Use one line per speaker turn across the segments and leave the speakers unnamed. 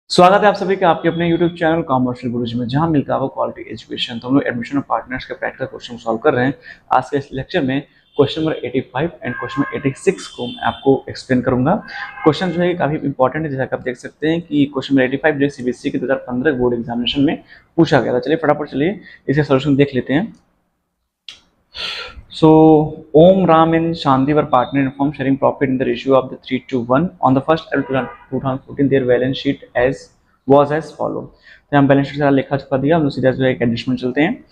स्वागत है आप सभी का आपके अपने YouTube चैनल कॉमर्शियल गुरुजी में, जहां मिलता है आपको क्वालिटी एजुकेशन। तो हम लोग एडमिशन और पार्टनर्स के प्रैक्टिकल क्वेश्चन सॉल्व कर रहे हैं। आज के इस लेक्चर में question number 85 and question number 86 को मैं आपको एक्सप्लेन करूंगा। क्वेश्चन जो है काफी इंपॉर्टेंट है, जैसा कि आप देख सकते हैं कि क्वेश्चन नंबर 85 जो सीबीएसई के 2015 बोर्ड एग्जामिनेशन में पूछा गया था। चलिए फटाफट चलिए इसका सोल्यूशन देख लेते हैं। So, Om, Ram and Shanti were partner in firm sharing profit in the ratio of the 3:1. On the 1st April 2014, their balance sheet was as follow. तो हम बैलेंस शीट सारा लिखा छुपा दिया, हम लोग सीधा जो है एडिशन में चलते हैं।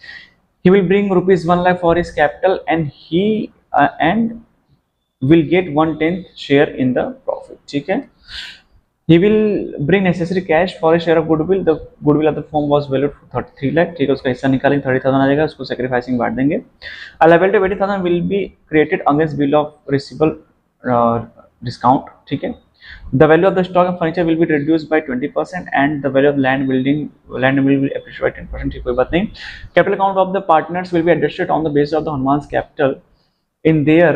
He will bring rupees 1 lakh for his capital and will get 1/10 share in the profit. ठीक है। He will bring necessary cash for a share of goodwill. The goodwill of the firm was valued for 33 lakh. ठीक है, उसका हिस्सा निकालेंगे, 30,000 आ जाएगा, उसको sacrificing बांट देंगे। A liability of 80,000 will be created against bill of receivable discount. ठीक है। The value of the stock and furniture will be reduced by 20% and the value of land will be appreciated by 10%. ठीक, कोई बात नहीं। Capital account of the partners will be adjusted on the basis of the Hanuman's capital in their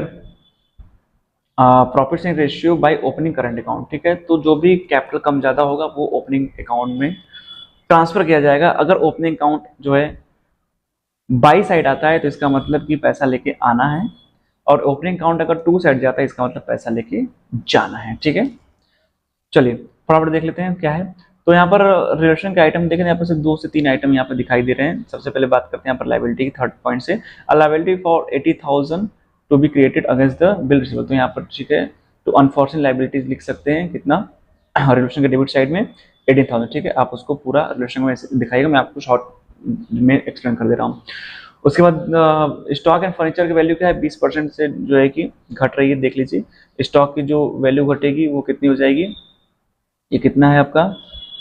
profit sharing ratio by opening current account. ठीक है, तो जो भी capital कम ज़्यादा होगा वो ओपनिंग अकाउंट में ट्रांसफर किया जाएगा। अगर ओपनिंग अकाउंट जो है बाई साइड आता है तो इसका मतलब कि पैसा लेके आना है, और ओपनिंग अकाउंट अगर टू साइड जाता है इसका मतलब पैसा लेके जाना है। ठीक है, चलिए फटाफट देख लेते हैं क्या है। तो यहाँ पर रिलेशन के आइटम देखें, यहाँ पर से 2 से 3 आइटम यहाँ पर दिखाई दे रहे हैं। सबसे पहले बात करते हैं यहाँ पर लायबिलिटी की, थर्ड पॉइंट से। Liability for 80,000 to be created against the bill receivable. तो यहाँ पर ठीक है, तो अनफॉर्चुनेट लायबिलिटीज लिख सकते हैं कितना रिलेशन के डेबिट साइड में 18,000। ठीक है, आप उसको पूरा रिलेशन में दिखाइएगा, मैं आपको शॉर्ट में एक्सप्लेन कर दे रहा हूँ। उसके बाद स्टॉक एंड फर्नीचर की वैल्यू क्या है, 20% से जो है कि घट रही है। देख लीजिए स्टॉक की जो वैल्यू घटेगी वो कितनी हो जाएगी, ये कितना है आपका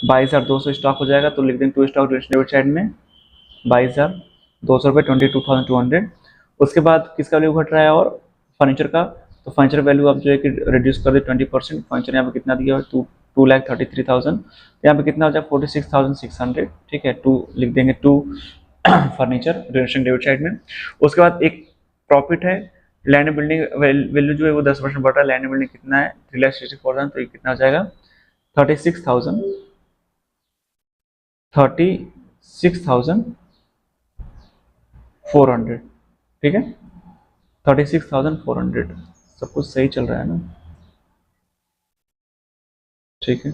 22,200 स्टॉक हो जाएगा। तो लिख देंगे टू स्टॉक डेबिट साइड में 22,200 रुपये, 22,200। उसके बाद किसका वैल्यू घट रहा है, और फर्नीचर का। तो फर्नीचर वैल्यू आप जो है कि रिड्यूस कर दे 20%। फर्नीचर यहाँ पे कितना दिया है, 2,33,000। यहाँ पे कितना हो जाए 46,600। ठीक है, टू लिख देंगे, to furniture relation debit side में। उसके बाद एक प्रॉफिट है, लैंड बिल्डिंग वैल्यू जो है वो 10% बढ़ रहा है। लैंड बिल्डिंग कितना है 3,64,000, तो ये कितना हो जाएगा 36,400। ठीक है, 36,400। सब कुछ सही चल रहा है ना, ठीक है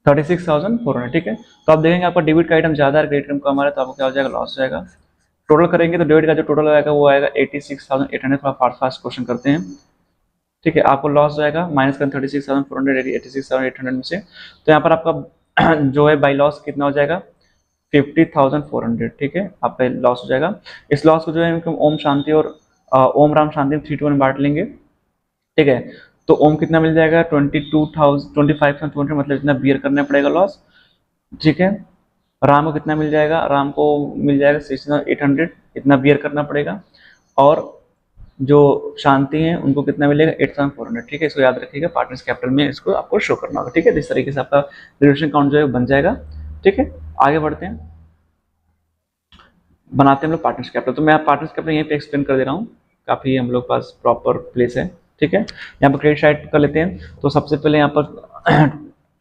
36,400। ठीक है, तो आप देखेंगे आपका डेबिट का आइटम ज्यादा है, क्रेडिट कम हमारा, तो आपको क्या हो जाएगा, लॉस हो जाएगा। टोटल करेंगे तो डेबिट का जो टोटल आएगा वो आएगा 86,800। थोड़ा फास्ट क्वेश्चन करते हैं। ठीक है, आपको लॉस जाएगा माइनस कर 36,400 86,800 में से। तो यहाँ पर आपका जो है बाई लॉस कितना हो जाएगा 50,400। ठीक है, आपका लॉस हो जाएगा। इस लॉस को जो है ओम शांति और ओम राम शांति 3 में बांट लेंगे। ठीक है, तो ओम कितना मिल जाएगा 25,200, मतलब इतना बियर करना पड़ेगा लॉस। ठीक है, राम को कितना मिल जाएगा, राम को मिल जाएगा 6,800, इतना बियर करना पड़ेगा। और जो शांति है उनको कितना मिलेगा 8,400। ठीक है, इसको याद रखिएगा, पार्टनर्स कैपिटल में इसको आपको शो करना होगा। ठीक है, इस तरीके से आपका रिलेशन काउंट जो है बन जाएगा। ठीक है, आगे बढ़ते हैं, बनाते हैं हम लोग पार्टनर्स कैपिटल। तो मैं पार्टनर्स कैपिटल यहीं पे एक्सप्लेन कर दे रहा हूँ, काफ़ी हम लोग पास प्रॉपर प्लेस है। ठीक है, यहाँ पर क्रेडिट साइड कर लेते हैं। तो सबसे पहले यहाँ पर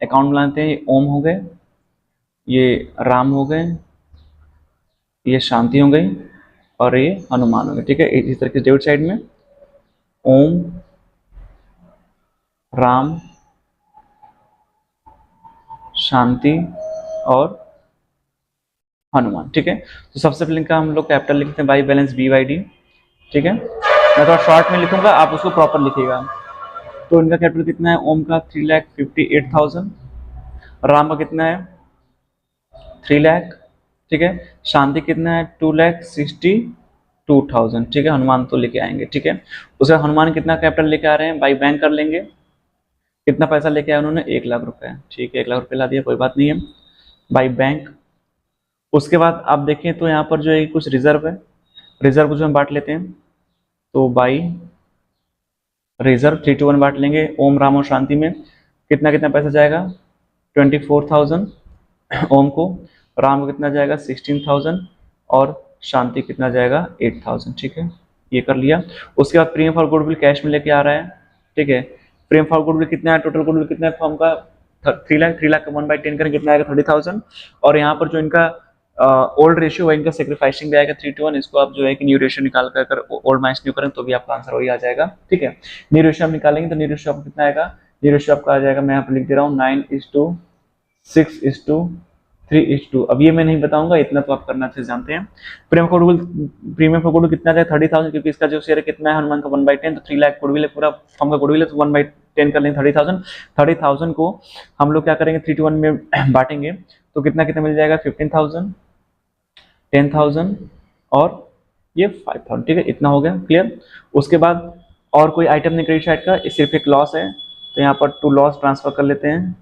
अकाउंट बनाते हैं, ये ओम हो गए, ये राम हो गए, ये शांति हो गई, और ये हनुमान हो गए। ठीक है, इस तरीके से डेबिट साइड में ओम राम शांति और हनुमान। ठीक है, तो सबसे पहले इनका हम लोग कैपिटल लिखते हैं बाई बैलेंस BYD। ठीक है, मैं थोड़ा शॉर्ट में लिखूंगा, आप उसको प्रॉपर लिखिएगा। तो इनका कैपिटल कितना है, ओम का 3,58,000, राम का कितना है 3 लाख। ठीक है, शांति कितना है 2,62,000। ठीक है, हनुमान तो लेके आएंगे। ठीक है, उसका हनुमान कितना कैपिटल लेके आ रहे हैं, बाई बैंक कर लेंगे। कितना पैसा लेके आए उन्होंने 1 लाख रुपए। ठीक है, 1 लाख रुपए ला दिया, कोई बात नहीं है, बाई बैंक। उसके बाद आप देखें तो यहाँ पर जो है कुछ रिजर्व है, रिजर्व को जो हम बांट लेते हैं, तो बाई रिजर्व 3:1 बांट लेंगे। ओम राम और शांति में कितना कितना पैसा जाएगा 24,000 ओम को, राम को कितना जाएगा 16,000, और शांति कितना जाएगा 8,000। ठीक है, ये कर लिया। उसके बाद प्रीमियम फॉर गुडविल कैश में लेके आ रहा है। ठीक है, प्रीमियम फॉर गुडविल कितना है, टोटल गुडविल कितना है फॉर्म का 3 लाख का 1/10 करें कितना आएगा 30,000। और यहाँ पर जो इनका ओल्ड रेशियो है इनका सेक्रीफाइसिंग भी आएगा 3:1। इसको आप जो है कि न्यू रेशियो निकाल कर ओल्ड माइनस न्यू करें तो भी आपका आंसर वही आ जाएगा। ठीक है, न्यू रेशियो आप निकालेंगे तो न्यू रेशियो आपको कितना आएगा, न्यू रेशियो आपका आ जाएगा, मैं यहाँ पर लिख दे रहा हूँ 9:6:3:2। अब ये मैं नहीं बताऊंगा, इतना तो आप करना अच्छे से जानते हैं। प्रीमियम फॉर गुडविल कितना जाएगा 30,000, क्योंकि इसका जो शेयर है कितना है हनुमान का 1/10, तो 3 लाख गुडविल है, पूरा फर्म का गुडविल है, तो 1/10 कर लेंगे 30,000। 30,000 को हम लोग क्या करेंगे 3:1 में बांटेंगे तो कितना कितना मिल जाएगा 15,000, 10,000 और ये 5,000। ठीक है, इतना हो गया क्लियर। उसके बाद और कोई आइटम नहीं क्रेडिट साइड का, सिर्फ एक लॉस है, तो यहाँ पर टू लॉस ट्रांसफर कर लेते हैं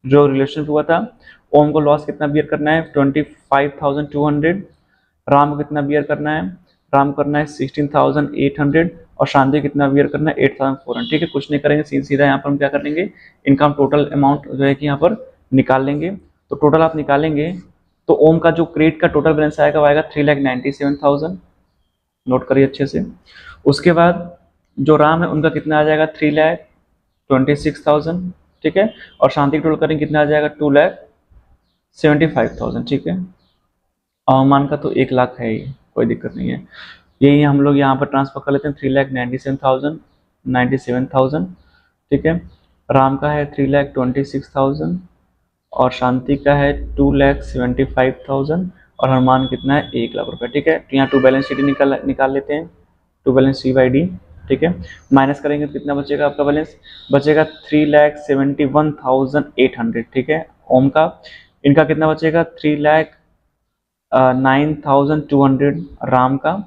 जो रिलेशन हुआ था। ओम को लॉस कितना बियर करना है 25,200, राम को कितना बियर करना है, राम करना है 16,800 और शांति कितना बियर करना है 8,400। ठीक है, कुछ नहीं करेंगे, सीधा यहाँ पर हम क्या करेंगे, इनका हम टोटल अमाउंट जो है कि यहाँ पर निकाल लेंगे। तो टोटल आप निकालेंगे तो ओम का जो क्रेडिट का टोटल बैलेंस आएगा वो आएगा 3,97,000, नोट करिए अच्छे से। उसके बाद जो राम है उनका कितना आ जाएगा 3,26,000। ठीक है, और शांति टोटल करेंगे कितना आ जाएगा 2,75,000। ठीक है, अवमान का तो 1 लाख है ही, कोई दिक्कत नहीं है, यही हम लोग यहाँ पर ट्रांसफर कर लेते हैं 3,97,000। ठीक है, राम का है 3,26,000 और शांति का है 2,75,000 और हनुमान कितना है 1 लाख रुपए। ठीक है, तो यहाँ टू बैलेंस शीट निकाल लेते हैं, टू बैलेंस C/D। ठीक है, माइनस करेंगे तो कितना बचेगा आपका बैलेंस, बचेगा 3,71,800। ठीक है, ओम का, इनका कितना बचेगा 3,09,200 राम का,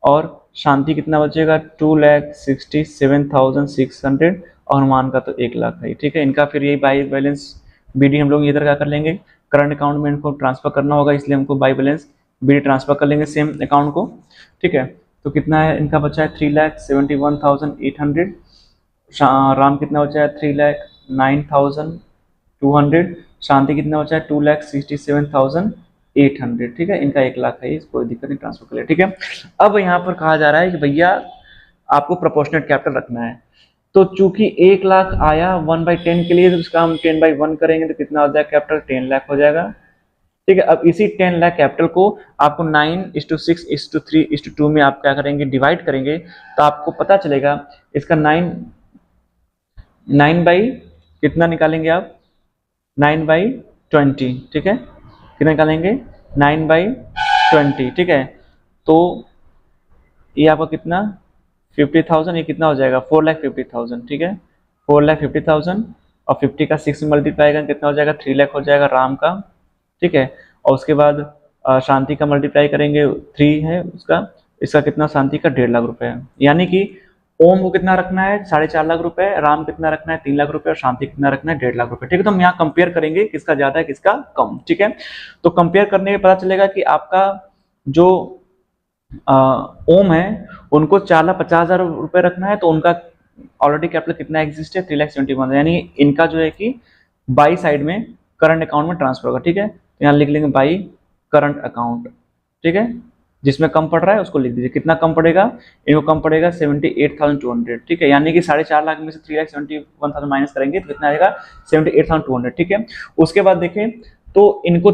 और शांति कितना बचेगा 2,67,600 और हनुमान का तो 1 लाख है। ठीक है, इनका फिर यही बाई बैलेंस BD हम लोग इधर क्या कर लेंगे, करंट अकाउंट में इनको ट्रांसफर करना होगा, इसलिए हमको बाई बैलेंस BD ट्रांसफर कर लेंगे सेम अकाउंट को। ठीक है, तो कितना है इनका बचा है 3,71,800, राम कितना बचा है 3,09,200, शांति कितना बचा है 2,67,800। ठीक है, इनका 1 लाख है, कोई दिक्कत नहीं, ट्रांसफर कर लिया। ठीक है, अब यहाँ पर कहा जा रहा है कि भैया आपको प्रोपोर्शनेट कैपिटल रखना है, तो चूंकि 1 लाख आया 1/10 के लिए, तो इसका हम 10/1 करेंगे तो कितना हो जाएगा कैपिटल 10 लाख हो जाएगा। ठीक है, अब इसी 10 लाख कैपिटल को आपको 9:6:3:2 में आप क्या करेंगे, डिवाइड करेंगे, तो आपको पता चलेगा इसका 9 बाई कितना निकालेंगे आप 9/20। ठीक है, कितना निकालेंगे 9/20। ठीक है, तो ये आपका कितना 50,000, ये कितना हो जाएगा 4,50,000। ठीक है, 4,50,000 और 50 का 6 मल्टीप्लाई करें कितना हो जाएगा 3 लाख हो जाएगा राम का। ठीक है, और उसके बाद शांति का मल्टीप्लाई करेंगे 3 है उसका, इसका कितना शांति का 1.5 लाख रुपए है। यानी कि ओम को कितना रखना है 4.5 लाख रुपए, राम कितना रखना है 3 लाख रुपए और शांति कितना रखना है 1.5 लाख रुपए। ठीक है, तो हम यहाँ कंपेयर करेंगे किसका ज्यादा है किसका कम। ठीक है, तो कंपेयर करने में पता चलेगा कि आपका जो ओम है उनको 4,50,000 रुपए रखना है, तो उनका ऑलरेडी कैपिटल कितना एग्जिस्ट है 3,71,000, यानी इनका जो है कि बाई साइड में करंट अकाउंट में ट्रांसफर होगा। ठीक है, तो यहाँ लिख लेंगे बाई करंट अकाउंट। ठीक है, जिसमें कम पड़ रहा है उसको लिख दीजिए, कितना कम पड़ेगा, इनको कम पड़ेगा 78,200। ठीक है, यानी कि 4.5 लाख में से 3,71,000 माइनस करेंगे तो कितना आएगा 78,200। ठीक है, उसके बाद देखें तो इनको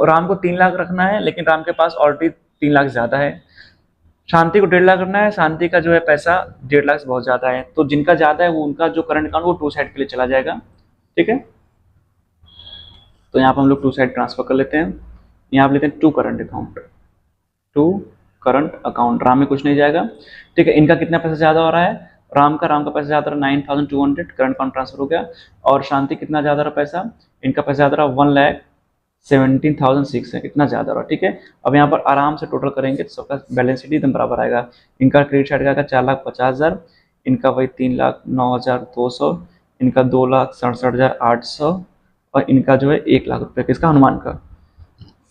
राम को 3 लाख रखना है, लेकिन राम के पास ऑलरेडी 3 लाख ज्यादा है। शांति को 1.5 लाख रखना है, शांति का जो है पैसा 1.5 लाख से बहुत ज्यादा है, तो जिनका ज्यादा है वो उनका जो करंट अकाउंट वो टू साइड के लिए चला जाएगा। ठीक है, तो यहाँ पर हम लोग टू साइड ट्रांसफर कर लेते हैं, यहाँ पर लेते हैं to current account, to current account, Ram में कुछ नहीं जाएगा। ठीक है, इनका कितना पैसा ज्यादा हो रहा है, राम का पैसा ज्यादा रहा 9,200, करंट अकाउंट ट्रांसफर हो गया, और शांति कितना ज्यादा रहा पैसा, इनका पैसा ज्यादा रहा 1,17,600 है, इतना ज्यादा रहा। ठीक है, अब यहाँ पर आराम से टोटल करेंगे तो सबका बैलेंस शीट एकदम बराबर आएगा। इनका क्रेडिट साइड का आएगा 4,50,000, इनका वही 3,09,200, इनका 2,67,800 और इनका जो है 1 लाख रुपए किसका हनुमान का।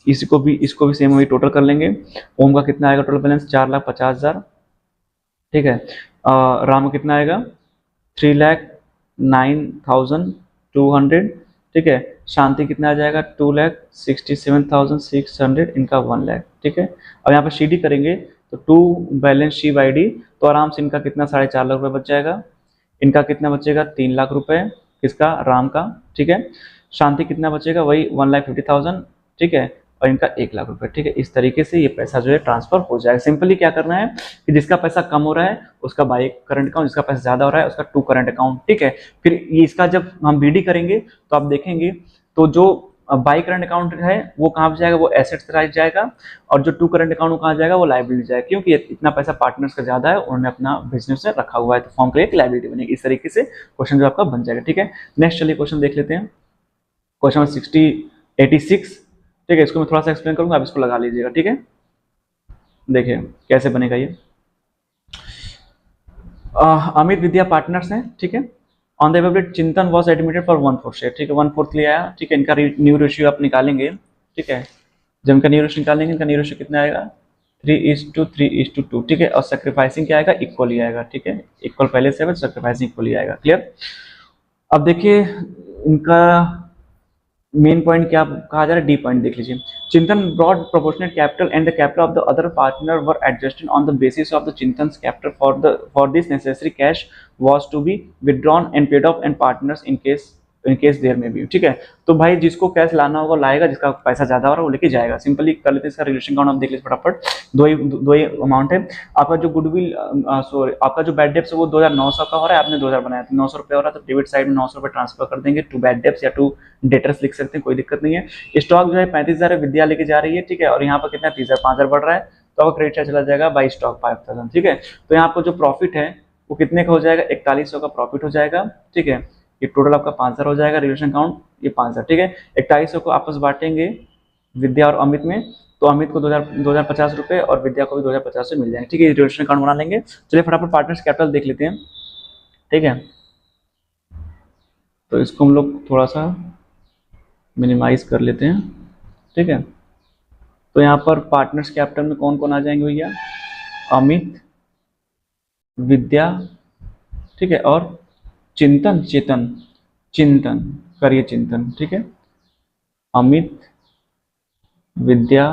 इसको भी सेम वही टोटल कर लेंगे। ओम का कितना आएगा टोटल बैलेंस 4,50,000। ठीक है, राम कितना आएगा 3,09,200। ठीक है, शांति कितना आ जाएगा 2,67,600, इनका 1 लाख। ठीक है, अब यहाँ पर CD करेंगे तो टू बैलेंस C/D, तो आराम से इनका कितना 4.5 लाख रुपए बच जाएगा, इनका कितना बचेगा 3 लाख रुपए, किसका, राम का, ठीक है। शांति कितना बचेगा, वही 1,50,000, ठीक है, और इनका 1 लाख रुपए, ठीक है। इस तरीके से ये पैसा जो है ट्रांसफर हो जाएगा। सिंपली क्या करना है कि जिसका पैसा कम हो रहा है उसका बाई करंट अकाउंट, जिसका पैसा ज्यादा हो रहा है उसका टू करंट अकाउंट, ठीक है। फिर ये इसका जब हम बीडी करेंगे तो आप देखेंगे तो जो बाई करंट अकाउंट है वो कहाँ पे जाएगा, वो एसेट्स पे जाएगा, और जो टू करंट अकाउंट कहाँ जाएगा, वो लाइबिलिटी जाएगा, क्योंकि इतना पैसा पार्टनर्स का ज्यादा है, उन्होंने अपना बिजनेस में रखा हुआ है, तो फॉर्म के लिए एक लाइबिलिटी बनेगी। इस तरीके से क्वेश्चन जो आपका बन जाएगा, ठीक है। नेक्स्ट चलिए क्वेश्चन देख लेते हैं, क्वेश्चन नंबर 86, ठीक है। इसको मैं थोड़ा सा एक्सप्लेन करूंगा, आप इसको लगा लीजिएगा, ठीक है। देखिए कैसे बनेगा ये। अमित विद्या पार्टनर्स हैं, ठीक है। ऑन द एवरेज चिंतन वाज एडमिटेड फॉर 1/4 शेयर, ठीक है, 1/4 ले आया, ठीक है। इनका न्यू रेशियो आप निकालेंगे, ठीक है। जब इनका न्यू रेशियो निकालेंगे, इनका न्यू रेशियो कितना आएगा, 3:3:2, ठीक है। और सेक्रीफाइसिंग क्या आएगा, इक्वल ही आएगा, ठीक है। इक्वल पहले से है, सेक्रीफाइसिंग इक्वल ही आएगा, क्लियर। अब देखिए इनका मेन पॉइंट क्या कहा जा रहा है, डी पॉइंट देख लीजिए। Chintan brought proportionate capital and the capital of the other partner were adjusted on the basis of the Chintan's capital for this necessary cash was to be withdrawn and paid off and partners in case there may be, ठीक है। तो भाई जिसको cash लाना होगा लाएगा, जिसका पैसा ज्यादा हो रहा है वो लेके जाएगा। सिंपली कर लेते हैं इसका रिलेशन अकाउंट, आप देख लीजिए फटाफट। दो ही अमाउंट है। आपका जो गुडविल सॉरी आपका जो बैड डेप्स है वो 2,900 का हो रहा है, आपने 2,000 बनाया तो 900 रुपये हो रहा है, तो डेबिट साइड में 900 रुपये ट्रांसफर कर देंगे टू बैड डेप्स या टू डेटर्स लिख सकते हैं, कोई दिक्कत नहीं है। स्टॉक जो है 35,000 विद्या लेके जा रही है, ठीक है। और यहाँ पर कितना 30,000, 5,000 बढ़ रहा है, तो आपका क्रेडिट चला जाएगा बाई स्टॉक 5,000, ठीक है। तो यहाँ पर जो प्रॉफिट है वो कितने का हो जाएगा, 4100 का प्रॉफिट हो जाएगा, ठीक है। ये टोटल आपका 5,000 हो जाएगा, रिलेशन अकाउंट ये 5,000, ठीक है। 4100 को आपस बांटेंगे विद्या और अमित में, तो अमित को 2,050 रुपये और विद्या को भी 2,050 से मिल जाएंगे, ठीक है। ये रिलेशन अकाउंट बना लेंगे। चलिए फटाफट पार्टनर्स कैपिटल देख लेते हैं, ठीक है। तो इसको हम लोग थोड़ा सा मिनिमाइज कर लेते हैं, ठीक है। तो यहाँ पर पार्टनर्स कैपिटल में कौन कौन आ जाएंगे भैया, अमित, विद्या, ठीक है, और चिंतन, चिंतन करिए चिंतन, ठीक है। अमित, विद्या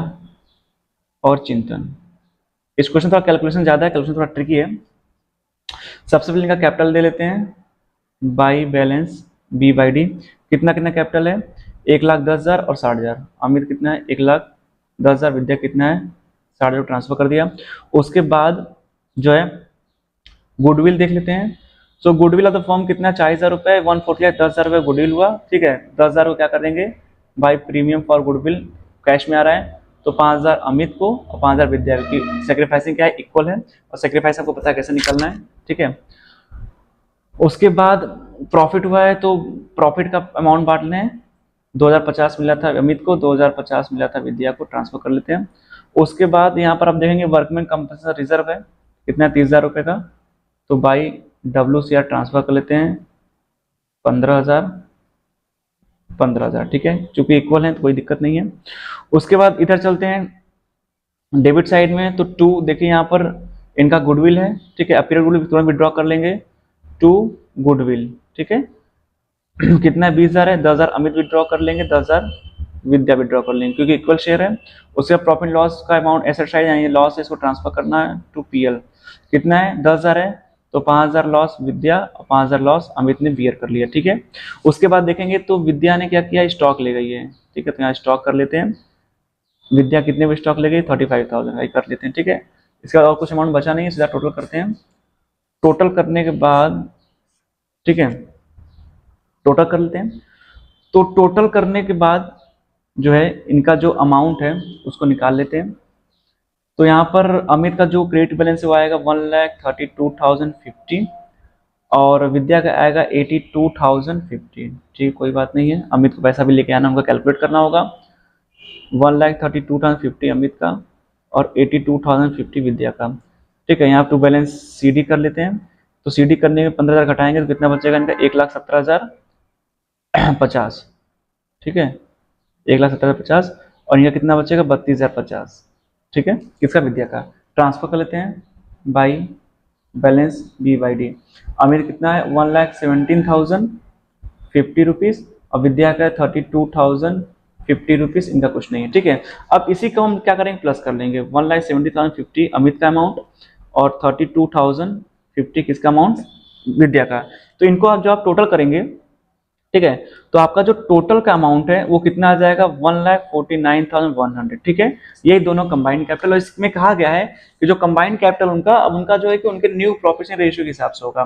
और चिंतन। इस क्वेश्चन थोड़ा कैलकुलेशन ज्यादा है, कैलकुलेशन थोड़ा ट्रिकी है। सबसे पहले इनका कैपिटल दे लेते हैं, by balance B by D. कितना कितना कैपिटल है, 1,10,000 और 60,000। अमित कितना है, 1,10,000, विद्या कितना है 60,000 ट्रांसफर कर दिया। उसके बाद जो है गुडविल देख लेते हैं। सो गुडविल ऑफ द फॉर्म कितना, 40,000 रुपये, 1/4 10,000 रुपये गुडविल हुआ, ठीक है। 10,000 को क्या कर देंगे by premium for goodwill, cash में आ रहा है, तो 5,000 अमित को और 5,000 विद्या की। सेक्रीफाइसिंग क्या है, इक्वल है, और सेक्रीफाइस आपको पता है कैसे निकलना है, ठीक है। उसके बाद प्रॉफिट हुआ है, तो प्रॉफिट का अमाउंट बांट लें। 2,050 मिला था अमित को, 2,050 मिला था विद्या को, ट्रांसफर कर लेते हैं। उसके बाद यहाँ पर आप देखेंगे वर्कमैन कंपनसेशन रिजर्व है, कितना 30,000 रुपये का, तो बाई WCR ट्रांसफर कर लेते हैं 15,000, ठीक है। चूंकि इक्वल है तो कोई दिक्कत नहीं है। उसके बाद इधर चलते हैं डेबिट साइड में, तो 2 देखिए यहाँ पर इनका गुडविल है, ठीक है। अपीरियड गुडविल तुरंत विड्रॉ कर लेंगे, 2 गुडविल, ठीक है। कितना 20,000 है, 10,000 अमित विड्रॉ कर लेंगे, 10,000 विद्या विड्रॉ कर लेंगे, क्योंकि इक्वल शेयर है। उसके बाद प्रॉफिट लॉस का अमाउंट एसेट साइड यानी लॉस है, इसको ट्रांसफर करना है टू PL। कितना है 10,000 है, तो 5,000 लॉस विद्या और 5,000 लॉस अमित ने बियर कर लिया, ठीक है। उसके बाद देखेंगे तो विद्या ने क्या किया, स्टॉक ले गई है, ठीक है। तो यहाँ स्टॉक कर लेते हैं, विद्या कितने में स्टॉक ले गई, 35,000 कर लेते हैं, ठीक है। इसके बाद और कुछ अमाउंट बचा नहीं है, सीधा टोटल करते हैं। टोटल करने के बाद, ठीक है, टोटल कर लेते हैं। तो टोटल करने के बाद जो है इनका जो अमाउंट है उसको निकाल लेते हैं। तो यहाँ पर अमित का जो क्रेडिट बैलेंस है वो आएगा 1,32,050 और विद्या का आएगा 82,050, ठीक, कोई बात नहीं है। अमित को पैसा भी लेके आना होगा, कैलकुलेट करना होगा। 1,32,050 अमित का और 82,050 विद्या का, ठीक है। यहाँ टू बैलेंस CD कर लेते हैं। तो CD करने में 15,000 घटाएंगे तो कितना बचेगा इनका, 1,17,050, ठीक है, 1,17,050। और इनका कितना बचेगा 32,050, ठीक है। किसका, विद्या का। ट्रांसफर कर लेते हैं by balance B by D. Amir कितना है 1,17,050 रुपीज़ और विद्या का 32,050 रुपीज़, इनका कुछ नहीं है, ठीक है। अब इसी को हम क्या करेंगे, प्लस कर लेंगे। 1,70,050 अमित का अमाउंट और 32,050 किसका अमाउंट, विद्या का। तो इनको आप जो आप टोटल करेंगे ठीक है। तो आपका जो टोटल का अमाउंट है वो कितना आ जाएगा, 1,49,100, ठीक है। यही दोनों कंबाइंड कैपिटल, और इसमें कहा गया है कि जो कंबाइंड कैपिटल उनका, अब उनका जो है कि उनके न्यू प्रोफेशन रेशियो के हिसाब से होगा।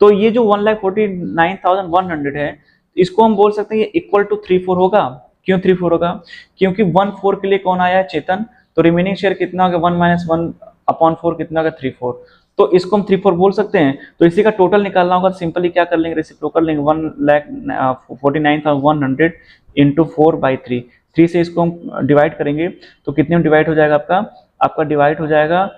तो ये जो 1,49,100 है, इसको हम बोल सकते हैं ये इक्वल टू 3/4 होगा। क्यों 3/4 होगा? क्योंकि 1/4 के लिए कौन आया है, चेतन। तो रिमेनिंग शेयर कितना होगा, 1 - 1/4 कितना होगा, 3/4। तो इसको हम 3/4 बोल सकते हैं। तो इसी का टोटल निकालना होगा, सिंपली क्या कर लेंगे, रेसिप्रोकल लेंगे, 1,49,100 इंटू 4/3। 3 से इसको हम डिवाइड करेंगे तो कितने में डिवाइड हो जाएगा आपका डिवाइड हो जाएगा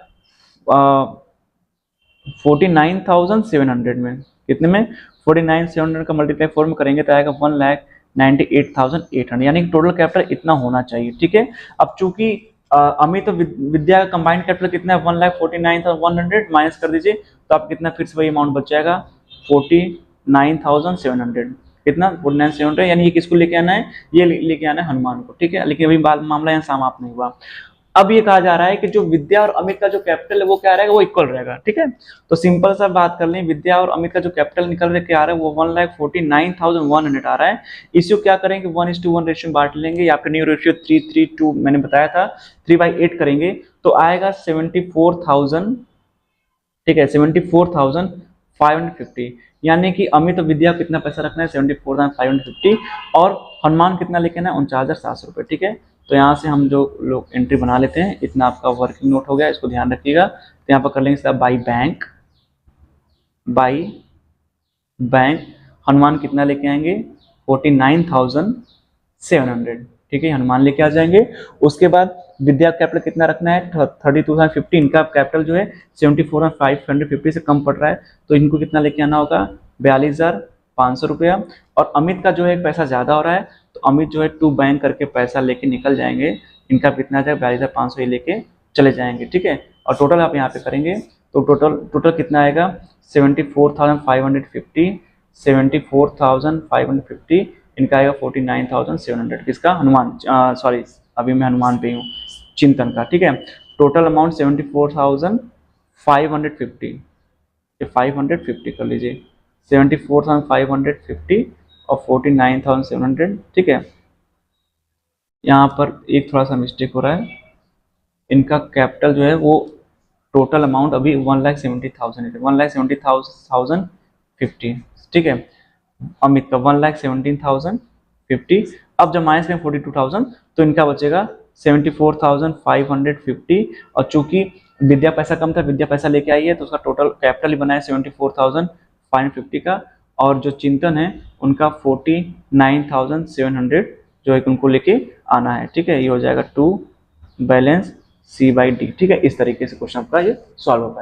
49,700 में। कितने में, 49,700 का मल्टीप्लाई 4 में करेंगे तो आएगा 1,98,800, यानी टोटल कैपिटल इतना होना चाहिए, ठीक है। अब चूंकि अमित और विद्या का कंबाइंड कैपिटल कितना है, 1,49,100 माइनस कर दीजिए तो आप कितना, फिर से वही अमाउंट बच जाएगा 49,700। कितना, 49,700, यानी ये किसको लेके आना है, ये लेके आना है हनुमान को, ठीक है। लेकिन अभी मामला यहाँ समाप्त नहीं हुआ। अब ये कहा जा रहा है कि जो विद्या और अमित का जो कैपिटल है वो क्या रहेगा, वो इक्वल रहेगा, ठीक है। तो सिंपल सा बात कर लें, विद्या और अमित का जो कैपिटल निकल के आ रहा है वो 1,49,100 आ रहा है। इसको क्या करेंगे, 1:1 रेशियो में बांट लेंगे, या फिर न्यू रेशियो 3:3:2 मैंने बताया था, 3/8 करेंगे तो आएगा 74,000, ठीक है, 74,550। यानी कि अमित और विद्या कितना पैसा रखना है, 74,550, और हनुमान कितना लेके आना है, 49,700 रुपये, ठीक है। तो यहाँ से हम जो लोग एंट्री बना लेते हैं, इतना आपका वर्किंग नोट हो गया, इसको ध्यान रखिएगा। तो यहाँ पर कर लेंगे साहब, बाई बैंक हनुमान कितना लेके आएंगे, 49,700, ठीक है, हनुमान लेके आ जाएंगे। उसके बाद विद्या कैपिटल कितना रखना है, 32,050। इनका कैपिटल जो है 74,550 से कम पड़ रहा है, तो इनको कितना लेके आना होगा, 42,500 रुपया। और अमित का जो है पैसा ज़्यादा हो रहा है, तो अमित जो है टू बैंक करके पैसा लेके निकल जाएंगे। इनका कितना जाएगा, 42,500 ये लेके चले जाएंगे, ठीक है। और टोटल आप यहाँ पे करेंगे तो टोटल कितना आएगा, 74,550, 74,550, इनका आएगा 49,700। किसका, हनुमान, सॉरी अभी मैं हनुमान पे हूँ, चिंतन का, ठीक है। टोटल अमाउंट 74,550, 550 कर लीजिए, 74,550 और 49,700, ठीक है। यहाँ पर एक थोड़ा सा मिस्टेक हो रहा है, इनका कैपिटल जो है वो टोटल अमाउंट अभी 1,70,000 है, 1,70,050, ठीक है। अमित का 1,17,050। अब जब माइनस करें 42,000 तो इनका बचेगा 74,550। और चूंकि विद्या पैसा कम था, विद्या पैसा लेके आई है, तो उसका टोटल कैपिटल ही बना है 74,550 का। और जो चिंतन है उनका 49,700 जो है उनको लेके आना है, ठीक है। ये हो जाएगा 2 बैलेंस C/D, ठीक है। इस तरीके से क्वेश्चन आपका ये सॉल्व हो पाएगा।